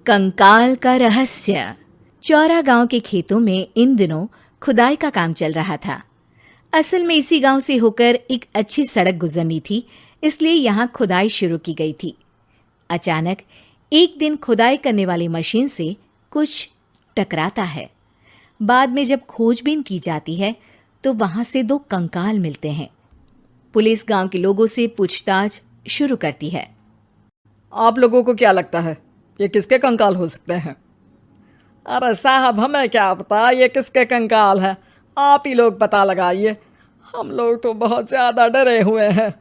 कंकाल का रहस्य। चौरा गांव के खेतों में इन दिनों खुदाई का काम चल रहा था। असल में इसी गांव से होकर एक अच्छी सड़क गुजरनी थी, इसलिए यहाँ खुदाई शुरू की गई थी। अचानक एक दिन खुदाई करने वाली मशीन से कुछ टकराता है। बाद में जब खोजबीन की जाती है तो वहां से 2 कंकाल मिलते हैं। पुलिस गांव के लोगों से पूछताछ शुरू करती है। आप लोगों को क्या लगता है ये किसके कंकाल हो सकते हैं? अरे साहब, हमें क्या पता ये किसके कंकाल है, आप ही लोग पता लगाइए। हम लोग तो बहुत ज़्यादा डरे हुए हैं।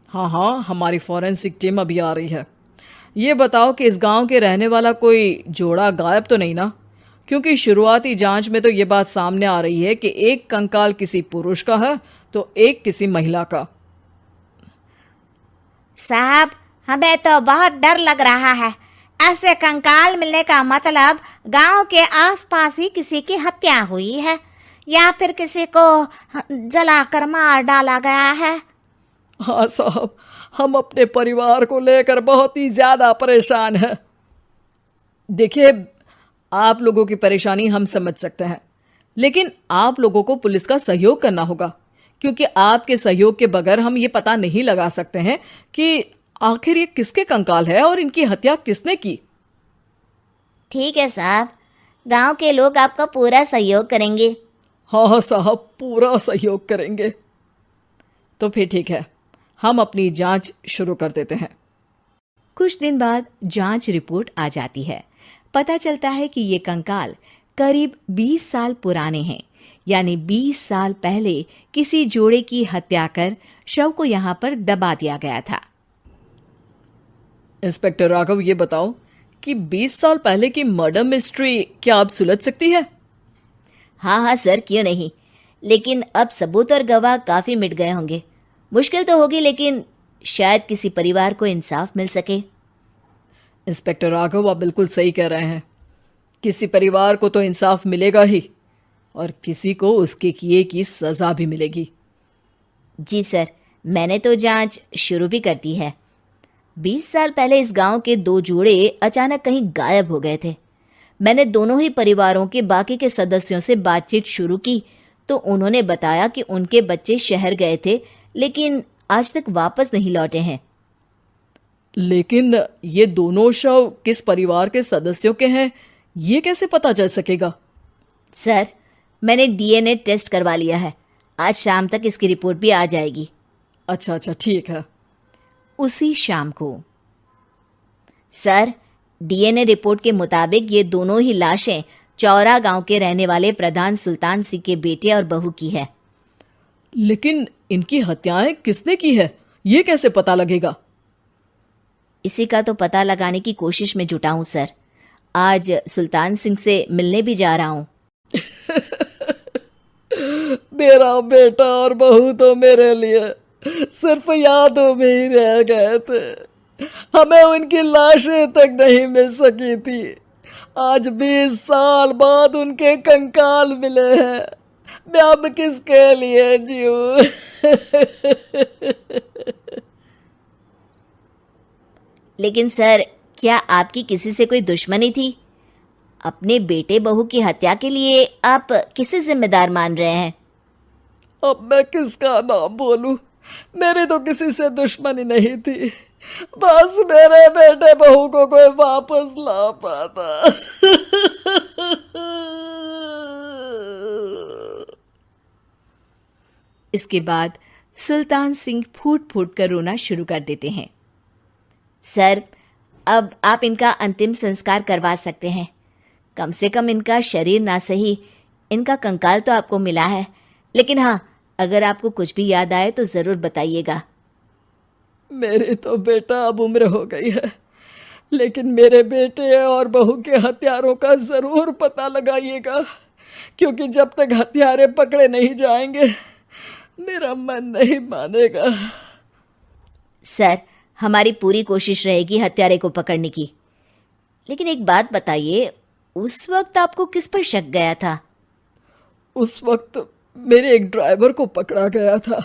हाँ, हमारी फॉरेंसिक टीम अभी आ रही है। ये बताओ कि इस गांव के रहने वाला कोई जोड़ा गायब तो नहीं ना? क्योंकि शुरुआती जांच में तो ये बात सामने आ रही है कि एक कंकाल किसी पुरुष का है तो एक किसी महिला का। साहब, हमें तो बहुत डर लग रहा है। ऐसे कंकाल मिलने का मतलब गांव के आसपास ही किसी की हत्या हुई है या फिर किसी को जलाकर मार डाला गया है। हाँ साहब, हम अपने परिवार को लेकर बहुत ही ज्यादा परेशान हैं। देखिए, आप लोगों की परेशानी हम समझ सकते हैं, लेकिन आप लोगों को पुलिस का सहयोग करना होगा, क्योंकि आपके सहयोग के बगैर हम ये पता नहीं लगा सकते हैं कि आखिर ये किसके कंकाल है और इनकी हत्या किसने की। ठीक है साहब, गांव के लोग आपका पूरा सहयोग करेंगे। हाँ साहब, पूरा सहयोग करेंगे। तो फिर ठीक है, हम अपनी जांच शुरू कर देते हैं। कुछ दिन बाद जांच रिपोर्ट आ जाती है। पता चलता है कि ये कंकाल करीब 20 साल पुराने हैं, यानी 20 साल पहले किसी जोड़े की हत्या कर शव को यहाँ पर दबा दिया गया था। इंस्पेक्टर राघव, ये बताओ कि 20 साल पहले की मर्डर मिस्ट्री क्या अब सुलझ सकती है? हाँ सर, क्यों नहीं। लेकिन अब सबूत और गवाह काफी मिट गए होंगे। मुश्किल तो होगी, लेकिन शायद किसी परिवार को इंसाफ मिल सके। इंस्पेक्टर राघव, आप बिल्कुल सही कह रहे हैं। किसी परिवार को तो इंसाफ मिलेगा ही और किसी को उसके किए की सजा भी मिलेगी। जी सर, मैंने तो जांच शुरू भी कर दी है। 20 साल पहले इस गांव के 2 जोड़े अचानक कहीं गायब हो गए थे। मैंने दोनों ही परिवारों के बाकी के सदस्यों से बातचीत शुरू की तो उन्होंने बताया कि उनके बच्चे शहर गए थे, लेकिन आज तक वापस नहीं लौटे हैं। लेकिन ये दोनों शव किस परिवार के सदस्यों के हैं, ये कैसे पता चल सकेगा? सर, मैंने डीएनए टेस्ट करवा लिया है। आज शाम तक इसकी रिपोर्ट भी आ जाएगी। अच्छा, ठीक है। उसी शाम को सर, डीएनए रिपोर्ट के मुताबिक ये दोनों ही लाशें चौरा गांव के रहने वाले प्रधान सुल्तान सिंह के बेटे और बहू की है। लेकिन इनकी हत्याएं किसने की है, ये कैसे पता लगेगा? इसी का तो पता लगाने की कोशिश में जुटा हूं सर। आज सुल्तान सिंह से मिलने भी जा रहा हूं। मेरा बेटा और बहू तो मेरे लिए सिर्फ यादों में ही रह गए थे। हमें उनकी लाशें तक नहीं मिल सकी थी। आज 20 साल बाद उनके कंकाल मिले हैं। मैं अब किसके लिए जीऊं? लेकिन सर, क्या आपकी किसी से कोई दुश्मनी थी? अपने बेटे बहू की हत्या के लिए आप किसे जिम्मेदार मान रहे हैं? अब मैं किसका नाम बोलूं? मेरी तो किसी से दुश्मनी नहीं थी, बस मेरे बेटे बहू को कोई वापस ला पाता। इसके बाद सुल्तान सिंह फूट फूट कर रोना शुरू कर देते हैं। सर, अब आप इनका अंतिम संस्कार करवा सकते हैं। कम से कम इनका शरीर ना सही, इनका कंकाल तो आपको मिला है। लेकिन हाँ, अगर आपको कुछ भी याद आए तो जरूर बताइएगा। मेरी तो बेटा अब उम्र हो गई है, लेकिन मेरे बेटे और बहू के हत्यारों का जरूर पता लगाइएगा, क्योंकि जब तक हत्यारे पकड़े नहीं जाएंगे मेरा मन नहीं मानेगा। सर, हमारी पूरी कोशिश रहेगी हत्यारे को पकड़ने की। लेकिन एक बात बताइए, उस वक्त आपको किस पर शक गया था? उस वक्त मेरे एक ड्राइवर को पकड़ा गया था,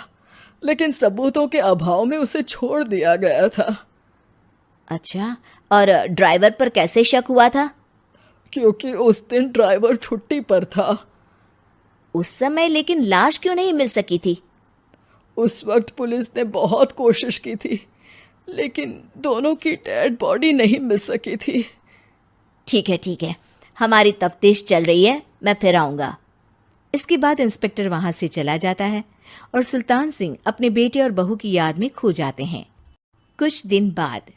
लेकिन सबूतों के अभाव में उसे छोड़ दिया गया था। अच्छा, और ड्राइवर पर कैसे शक हुआ था? क्योंकि उस दिन ड्राइवर छुट्टी पर था। उस समय लेकिन लाश क्यों नहीं मिल सकी थी? उस वक्त पुलिस ने बहुत कोशिश की थी, लेकिन दोनों की डेड बॉडी नहीं मिल सकी थी। ठीक है, हमारी तफ्तीश चल रही है, मैं फिर आऊंगा। इसके बाद इंस्पेक्टर वहां से चला जाता है और सुल्तान सिंह अपने बेटे और बहू की याद में खो जाते हैं। कुछ दिन बाद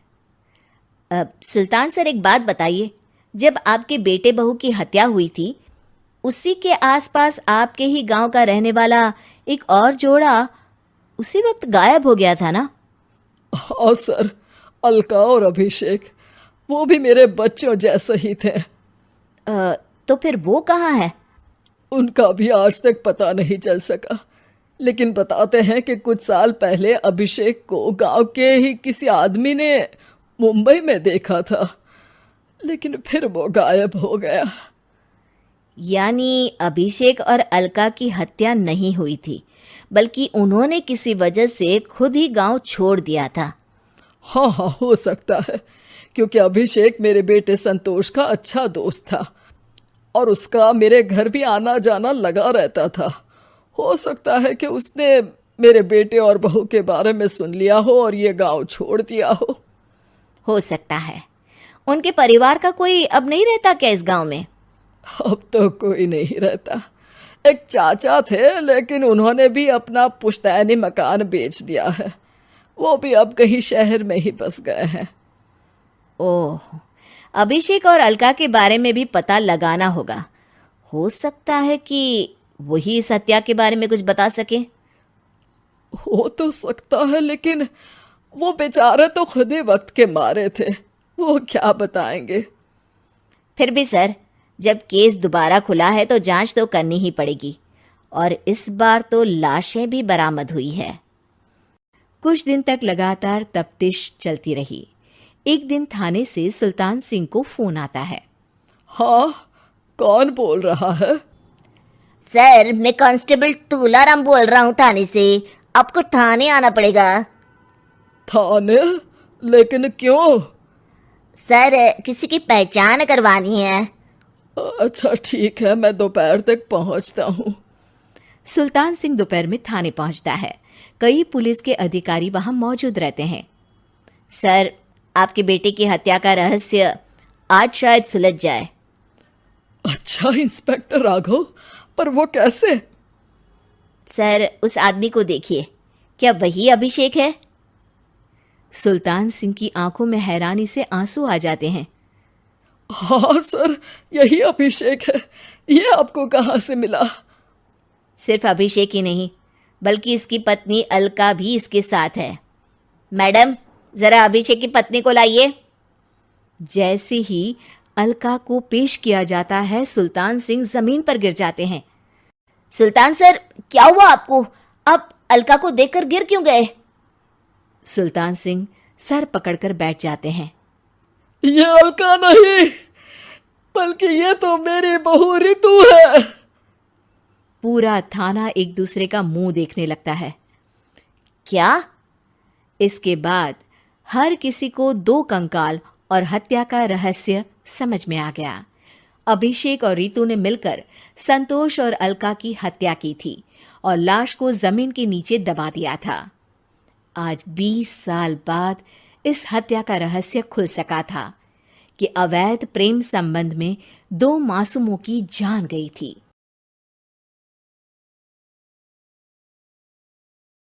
सुल्तान सर, एक बात बताइए, जब आपके बेटे बहू की हत्या हुई थी, उसी के आसपास आपके ही गांव का रहने वाला एक और जोड़ा उसी वक्त गायब हो गया था ना? हाँ सर, अलका और अभिषेक, वो भी मेरे बच्चों जैसे ही थे। तो फिर वो कहाँ है? उनका भी आज तक पता नहीं चल सका, लेकिन बताते हैं कि कुछ साल पहले अभिषेक को गांव के ही किसी आदमी ने मुंबई में देखा था, लेकिन फिर वो गायब हो गया। यानी अभिषेक और अलका की हत्या नहीं हुई थी, बल्कि उन्होंने किसी वजह से खुद ही गांव छोड़ दिया था। हाँ, हो सकता है, क्योंकि अभिषेक मेरे बेटे संतोष का अच्छा दोस्त था और उसका मेरे घर भी आना जाना लगा रहता था। हो सकता है कि उसने मेरे बेटे और बहू के बारे में सुन लिया हो और ये गांव छोड़ दिया हो सकता है। उनके परिवार का कोई अब नहीं रहता क्या इस गांव में? अब तो कोई नहीं रहता। एक चाचा थे, लेकिन उन्होंने भी अपना पुश्तैनी मकान बेच दिया है। वो भी अब कहीं शहर में ही बस गए हैं। ओह, अभिषेक और अलका के बारे में भी पता लगाना होगा। हो सकता है कि वही इस हत्या के बारे में कुछ बता सके। हो तो सकता है, लेकिन वो बेचारे तो खुद ही वक्त के मारे थे, वो क्या बताएंगे। फिर भी सर, जब केस दोबारा खुला है तो जांच तो करनी ही पड़ेगी, और इस बार तो लाशें भी बरामद हुई है। कुछ दिन तक लगातार तफ्तीश चलती रही। एक दिन थाने से सुल्तान सिंह को फोन आता है। हाँ, कौन बोल रहा है? सर, मैं कांस्टेबल तुलाराम बोल रहा हूँ थाने से। आपको थाने आना पड़ेगा। थाने? लेकिन क्यों? सर, किसी की पहचान करवानी है। अच्छा ठीक है, मैं दोपहर तक पहुंचता हूँ। सुल्तान सिंह दोपहर में थाने पहुंचता है। कई पुलिस के अधिकारी वहां मौजूद रहते हैं। सर, आपके बेटे की हत्या का रहस्य आज शायद सुलझ जाए। अच्छा इंस्पेक्टर राघव, पर वो कैसे? सर, उस आदमी को देखिए, क्या वही अभिषेक है? सुल्तान सिंह की आंखों में हैरानी से आंसू आ जाते हैं। हाँ सर, यही अभिषेक है। ये आपको कहाँ से मिला? सिर्फ अभिषेक ही नहीं, बल्कि इसकी पत्नी अलका भी इसके साथ है। मैडम, जरा अभिषेक की पत्नी को लाइए। जैसे ही अलका को पेश किया जाता है, सुल्तान सिंह जमीन पर गिर जाते हैं। सुल्तान सर, क्या हुआ आपको? आप अलका को देखकर गिर क्यों गए? सुल्तान सिंह सर पकड़कर बैठ जाते हैं। ये अलका नहीं, बल्कि ये तो मेरी बहू रितु है। पूरा थाना एक दूसरे का मुंह देखने लगता है। क्या? इसके बाद हर किसी को दो कंकाल और हत्या का रहस्य समझ में आ गया। अभिषेक और रितु ने मिलकर संतोष और अलका की हत्या की थी और लाश को जमीन के नीचे दबा दिया था। आज 20 साल बाद इस हत्या का रहस्य खुल सका था कि अवैध प्रेम संबंध में 2 मासूमों की जान गई थी।